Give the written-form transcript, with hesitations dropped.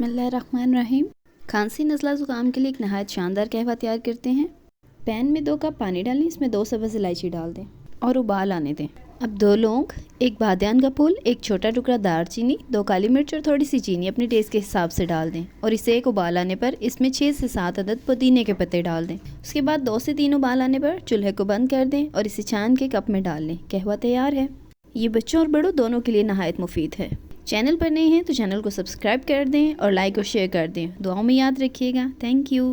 बिस्मिल्लाहिर्रहमानिर्रहीम। खांसी नज़ला ज़ुकाम के लिए एक नहायत शानदार कहवा तैयार करते हैं। पैन में 2 कप पानी डालें, इसमें 2 सब्ज़ इलायची डाल दें और उबाल आने दें। अब 2 लौंग, 1 बादियान का फूल, 1 छोटा टुकड़ा दालचीनी, 2 काली मिर्च और थोड़ी सी चीनी अपने टेस्ट के हिसाब से डाल दें और इसे एक उबाल आने पर इसमें 6 से 7 अदद पुदीने के पत्ते डाल दें। उसके बाद 2 से 3 उबाल आने पर चूल्हे को बंद कर दें और इसे छान के कप में डाल लें। कहवा तैयार है। ये बच्चों और बड़ों दोनों के लिए नहायत मुफीद है। चैनल पर नए हैं तो चैनल को सब्सक्राइब कर दें और लाइक और शेयर कर दें। दुआओं में याद रखिएगा। Thank you.